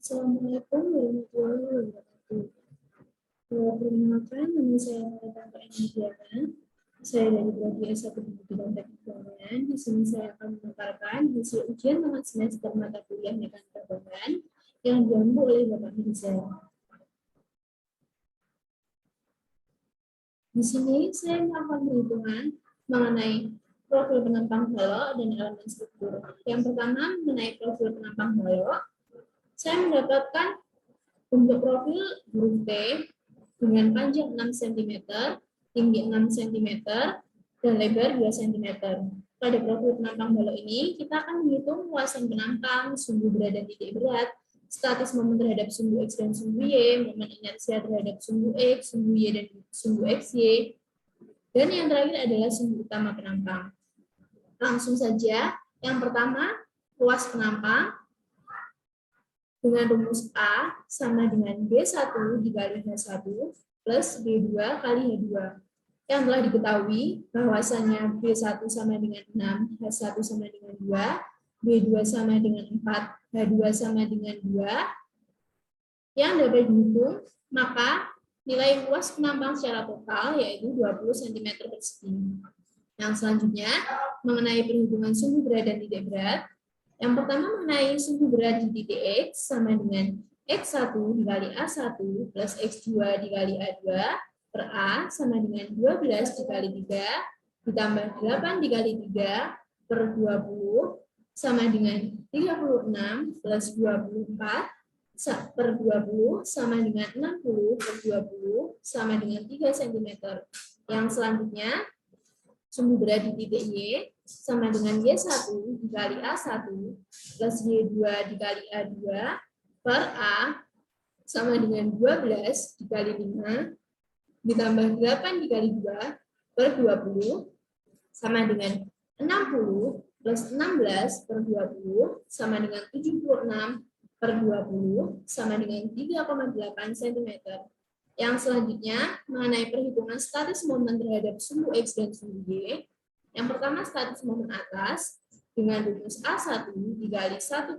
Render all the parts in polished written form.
Assalamualaikum warahmatullahi wabarakatuh. Perkenalkan, nama saya Tanpa Enidiana. Saya dari Prodi S1 Pendidikan Teknik Bangunan. Di sini saya akan memaparkan hasil ujian tamat semester mata kuliah Mekanika Bangunan yang diampu oleh Bapak Mirza. Di sini saya melakukan perhitungan mengenai profil penampang balok dan elemen struktur. Yang pertama, mengenai profil penampang balok, saya mendapatkan bentuk profil huruf T dengan panjang 6 cm, tinggi 6 cm, dan lebar 2 cm. Pada profil penampang balok ini, kita akan menghitung luasan penampang, sumbu berat dan titik berat, statis momen terhadap sumbu X dan sumbu Y, momen inersia terhadap sumbu X, sumbu Y, dan sumbu XY, dan yang terakhir adalah sumbu utama penampang. Langsung saja, yang pertama, luas penampang dengan rumus A sama dengan B1 dikali H1 plus B2 kali H2. Yang telah diketahui bahwasannya B1 sama dengan 6, H1 sama dengan 2, B2 sama dengan 4, H2 sama dengan 2. Yang dapat dihitung, maka nilai luas penampang secara total yaitu 20 cm persegi. Yang selanjutnya, mengenai perhitungan sumbu berat dan titik berat. Yang pertama mengenai sumbu berat di titik X sama dengan X1 dikali A1 plus X2 dikali A2 per A sama dengan 12 dikali 3 ditambah 8 dikali 3 per 20 sama dengan 36 plus 24 per 20 sama dengan 60 per 20 sama dengan 3 cm. Yang selanjutnya, sumbu berat di titik Y sama dengan Y1 dikali A1 plus Y2 dikali A2 per A sama dengan 12 dikali 5 ditambah 8 dikali 2 per 20 sama dengan 60 plus 16 per 20 sama dengan 76 per 20 sama dengan 3,8 cm. Yang selanjutnya, mengenai perhitungan statis momen terhadap sumbu X dan sumbu Y. Yang pertama, statis momen atas dengan rumus A1 dikali 1,2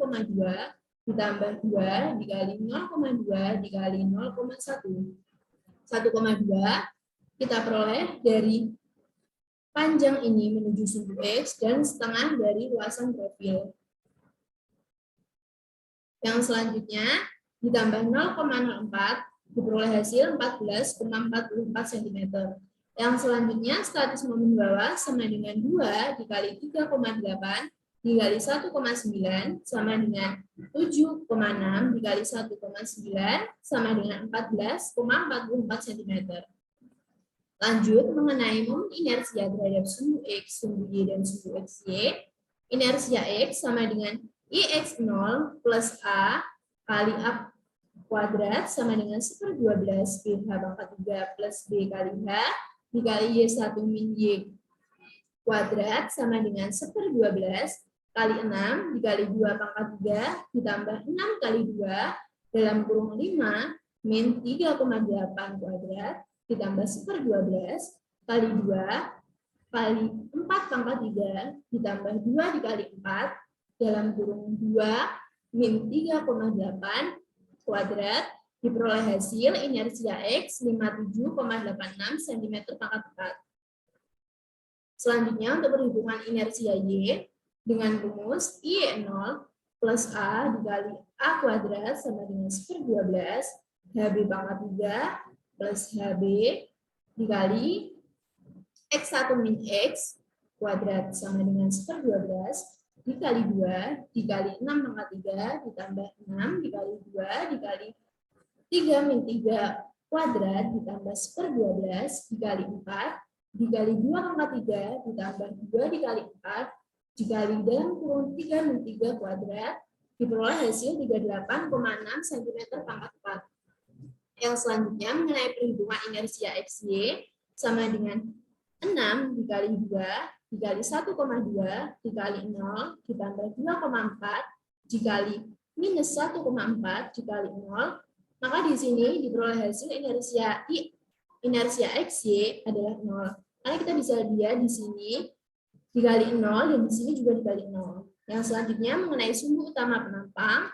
ditambah 2 dikali 0,2 dikali 0,1. 1,2 kita peroleh dari panjang ini menuju sumbu X dan setengah dari luasan profil. Yang selanjutnya, ditambah 0,04 diperoleh hasil 14,44 cm. Yang selanjutnya, statis momen bawah sama dengan 2 dikali 3,8 dikali 1,9 sama dengan 7,6 dikali 1,9 sama dengan 14,44 cm. Lanjut, mengenai momen inersia terhadap sumbu X, sumbu Y, dan sumbu XY. Inersia X sama dengan IX0 plus A kali A kuadrat sama dengan 1/12 BH pangkat 3 plus B kali H dikali Y1 min Y kuadrat sama dengan 1/12 kali 6 dikali 2 pangkat 3 ditambah 6 kali 2 dalam kurung 5 min 3,8 kuadrat ditambah 1/12 kali 2 kali 4 pangkat 3 ditambah 2 dikali 4 dalam kurung 2 min 3,8 kuadrat diperoleh hasil inersia X 57,86 cm pangkat 4. Selanjutnya untuk perhitungan inersia Y dengan rumus Y0 plus A dikali A kuadrat sama dengan 1/12 HB pangkat 3 plus HB dikali X1 min X kuadrat sama dengan 1/12 dikali 2 dikali 6 pangkat 3 ditambah 6 dikali 2 dikali 3 min 3 kuadrat ditambah 1/12 dikali 4 dikali 2 pangkat 3 ditambah 2 dikali 4 dikali dalam kurung 3 min 3 kuadrat diperoleh hasil 38,6 cm pangkat 4. Yang selanjutnya mengenai perhitungan inersia XY sama dengan 6 dikali 2 dikali 1,2 dikali 0 ditambah 2,4 dikali minus 1,4 dikali 0, maka di sini diperoleh hasil inersia XY adalah 0. Karena kita bisa lihat di sini dikali 0 dan di sini juga dikali 0. Yang selanjutnya mengenai sumbu utama penampang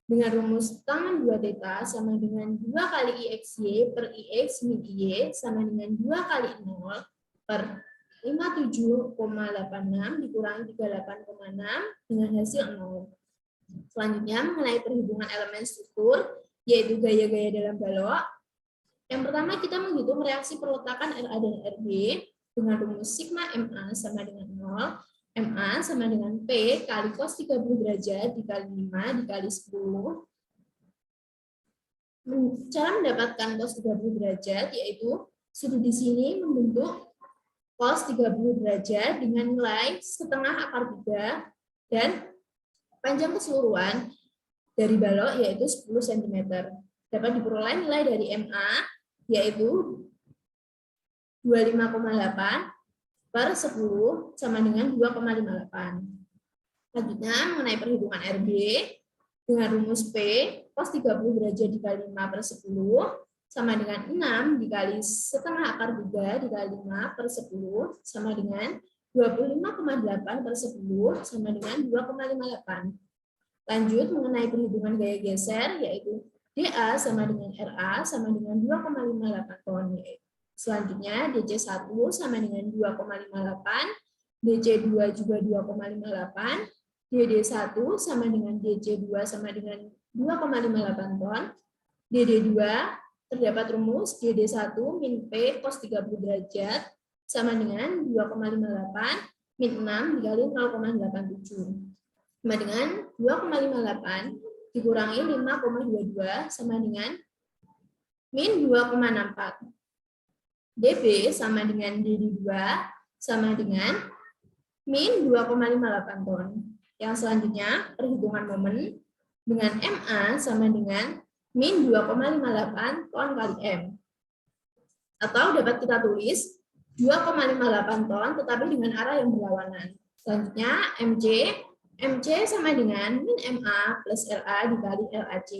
dengan rumus tangan 2 theta sama dengan 2 kali IXY per IX min Y sama dengan 2 kali 0 per 57,86 dikurangi 38,6 dengan hasil 0. Selanjutnya mengenai perhitungan elemen struktur, yaitu gaya-gaya dalam balok. Yang pertama kita menghitung reaksi perletakan RA dan RB dengan rumus sigma MA sama dengan 0. MA sama dengan P kali cos 30 derajat dikali 5 dikali 10. Cara mendapatkan cos 30 derajat yaitu sudut di sini membentuk cos 30 derajat dengan nilai setengah akar 3 dan panjang keseluruhan dari balok yaitu 10 cm. Dapat diperoleh nilai dari MA yaitu 25,8 per 10 sama dengan 2,58. Selanjutnya mengenai perhitungan RB dengan rumus P cos 30 derajat dikali 5 per 10 sama dengan 6 dikali setengah akar 3 dikali 5 per 10 sama dengan 25,8 per 10 sama dengan 2,58. Lanjut mengenai perhitungan gaya geser yaitu DA sama dengan RA sama dengan 2,58 ton. Selanjutnya DC1 sama dengan 2,58, DC2 juga 2,58, DD1 sama dengan DC2 sama dengan 2,58 ton, DD2 terdapat rumus DD1 min P cos 30 derajat sama dengan 2,58 min 6 dikali 0,87 sama dengan 2,58 dikurangi 5,22 sama dengan min 2,64. DB sama dengan DD2 sama dengan min 2,58 ton. Yang selanjutnya perhitungan momen dengan MA sama dengan min 2,58 ton kali M. Atau dapat kita tulis 2,58 ton tetapi dengan arah yang berlawanan. Selanjutnya MC sama dengan min MA plus LA dikali LAC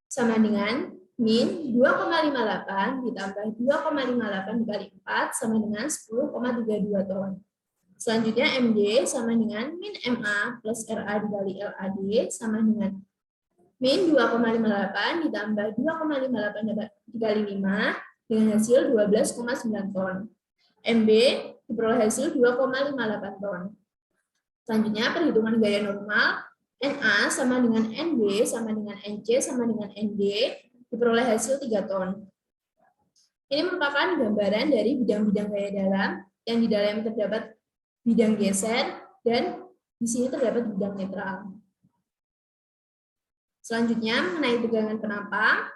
sama dengan min 2,58 ditambah 2,58 dikali 4 sama dengan 10,32 ton. Selanjutnya MD sama dengan min MA plus RA dikali LAD sama dengan min 2,58 ditambah 2,58 dikali 5 dengan hasil 12,9 ton. MB diperoleh hasil 2,58 ton. Selanjutnya perhitungan gaya normal NA sama dengan NB sama dengan NC sama dengan ND diperoleh hasil 3 ton. Ini merupakan gambaran dari bidang-bidang gaya dalam yang di dalam terdapat bidang geser dan di sini terdapat bidang netral. Selanjutnya mengenai tegangan penampang.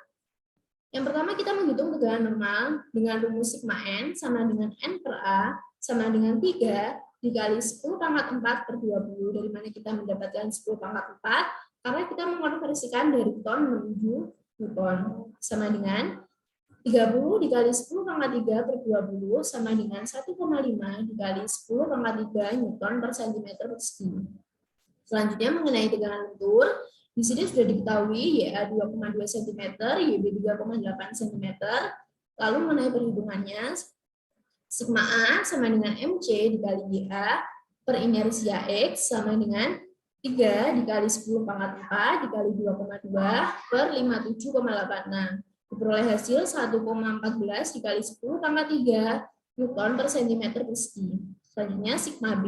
Yang pertama kita menghitung tegangan normal dengan rumus sigma N sama dengan N per A sama dengan 3 dikali 10 pangkat 4 per 20, dari mana kita mendapatkan 10 pangkat 4 karena kita mengonversikan dari ton menuju Newton, sama dengan 30 dikali 10 pangkat 3 per 20 sama dengan 1,5 dikali 10 pangkat 3 Newton per centimeter persegi. Selanjutnya mengenai tegangan lentur, di sini sudah diketahui YA 2,2 cm, YB 3,8 cm. Lalu mengenai perhitungannya, sigma A sama dengan MC dikali YA per inersia X sama dengan 3 dikali 10 pangkat 4 dikali 2,2 per 57,86. Diperoleh hasil 1,14 dikali 10 pangkat 3 Newton per centimeter persegi. Selanjutnya sigma B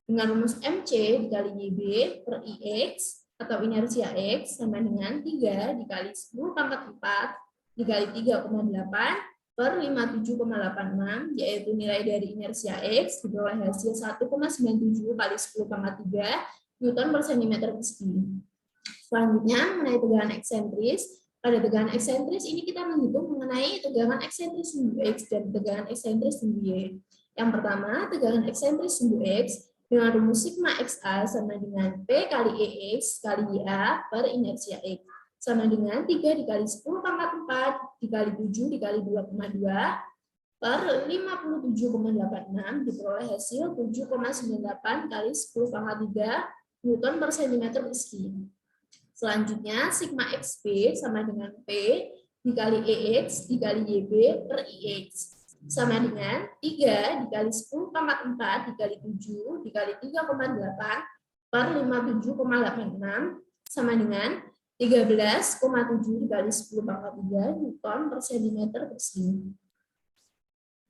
dengan rumus MC dikali YB per IX atau inersia X sama dengan 3 dikali 10 pangkat 4 dikali 3,8 per 57,86, yaitu nilai dari inersia X diperoleh hasil 1,97 kali 10 pangkat 3 Newton per centimeter persegi. Selanjutnya mengenai tegangan eksentris. Pada tegangan eksentris ini kita menghitung mengenai tegangan eksentris sumbu X dan tegangan eksentris sumbu Y. Yang pertama, tegangan eksentris sumbu X dengan rumus sigma XA sama dengan P kali EX kali YA per inersia X sama dengan 3 dikali 10 pangkat 4 dikali 7 dikali 2,2 per 57,86 diperoleh hasil 7,98 kali 10 pangkat 3 Newton per centimeter persegi. Selanjutnya sigma XP sama dengan P dikali EX dikali YB per IX sama dengan 3 dikali 10 pangkat 4 dikali 7 dikali 3,8 per 57,86 sama dengan 13,7 dikali 10 pangkat 3 Newton per centimeter persegi.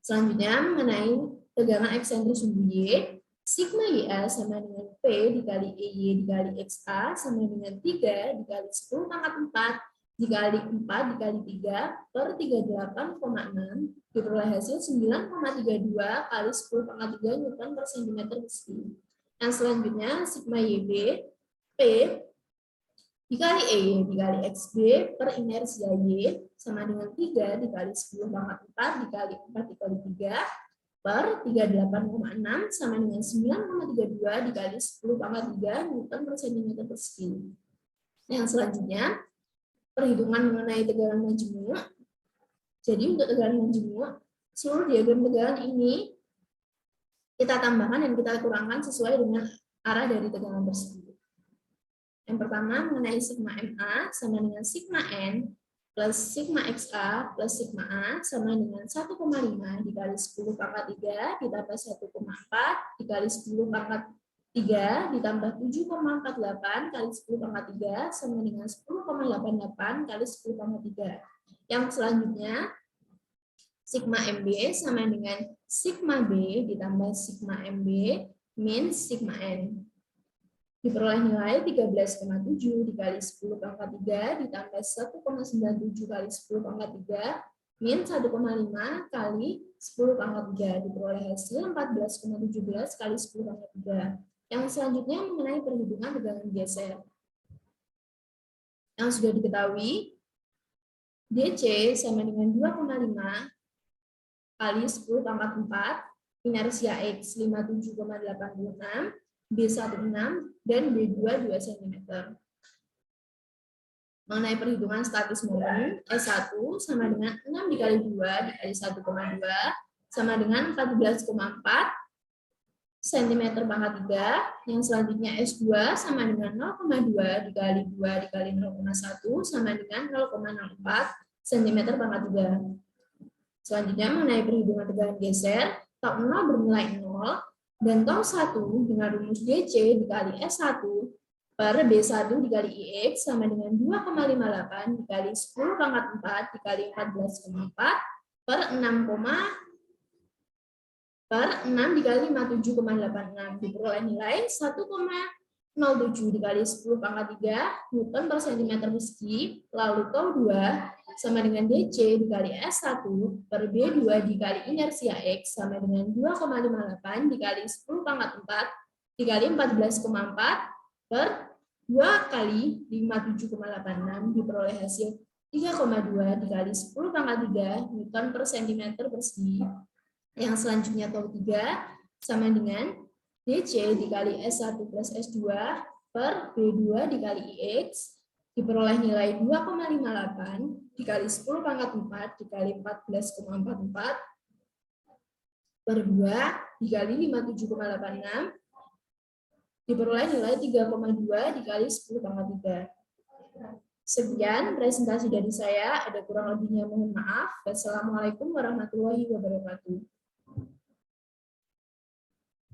Selanjutnya mengenai tegangan eksentris sumbu Y, sigma YA sama dengan P dikali EY dikali XA sama dengan 3 dikali 10 pangkat 4 dikali 4 dikali 3 per 38,6 diperoleh hasil 9,32 kali 10 pangkat 3 Newton per centimeter persegi. Yang selanjutnya sigma YB P dikali E dikali XB per inersia Y sama dengan 3 dikali 10 pangkat 4 dikali 4 dikali 3 per 38,6 sama dengan 9,32 dikali 10 pangkat 3 Newton per centimeter persegi. Yang selanjutnya, perhitungan mengenai tegangan majemuk. Jadi untuk tegangan majemuk, seluruh diagram tegangan ini kita tambahkan dan kita kurangkan sesuai dengan arah dari tegangan tersebut. Yang pertama mengenai sigma MA sama dengan sigma N plus sigma XA plus sigma A sama dengan 1,5 dikali 10 pangkat 3 ditambah 1,4 dikali 10 pangkat 3 ditambah 7,48 kali 10 pangkat 3 sama dengan 10,88 kali 10 pangkat 3. Yang selanjutnya sigma MB sama dengan sigma B ditambah sigma MB min sigma N. Diperoleh nilai 13,7 dikali 10 pangkat 3 ditambah 1,97 kali 10 pangkat 3 min 1,5 kali 10 pangkat 3 diperoleh hasil 14,17 kali 10 pangkat 3. Yang selanjutnya mengenai perhitungan tegangan geser. Yang sudah diketahui DC sama dengan 2,5 kali 10 pangkat 4 inersia X 57,86 B16 dan B2 2 cm. Mengenai perhitungan statis momen, S1 sama dengan 6 dikali 2 dikali 1,2 sama dengan 14,4 cm pangkat 3. Yang selanjutnya S2 sama dengan 0,2 dikali 2 dikali 0,1 sama dengan 0,04 cm pangkat 3. Selanjutnya mengenai perhitungan tegangan geser, tau 0 bernilai 0 dan tau 1 dengan rumus DC dikali S1 per B1 dikali IX sama dengan 2,58 dikali 10 pangkat 4 dikali 14,4 per 6 dikali 57,86 diperoleh nilai 1,07 dikali 10 pangkat 3 Newton per centimeter persegi. Lalu tau 2 sama dengan DC dikali S1 per B2 dikali inersia X sama dengan 2,58 dikali 10 pangkat 4 dikali 14,4 per 2 kali 57,86 diperoleh hasil 3,2 dikali 10 pangkat 3 Newton per centimeter persegi. Yang selanjutnya tau 3 sama dengan DC dikali S1 plus S2 per B2 dikali IX diperoleh nilai 2,58 dikali 10 pangkat 4 dikali 14,44 per 2 dikali 57,86 diperoleh nilai 3,2 dikali 10 pangkat 3. Sekian presentasi dari saya, ada kurang lebihnya mohon maaf. Wassalamualaikum warahmatullahi wabarakatuh.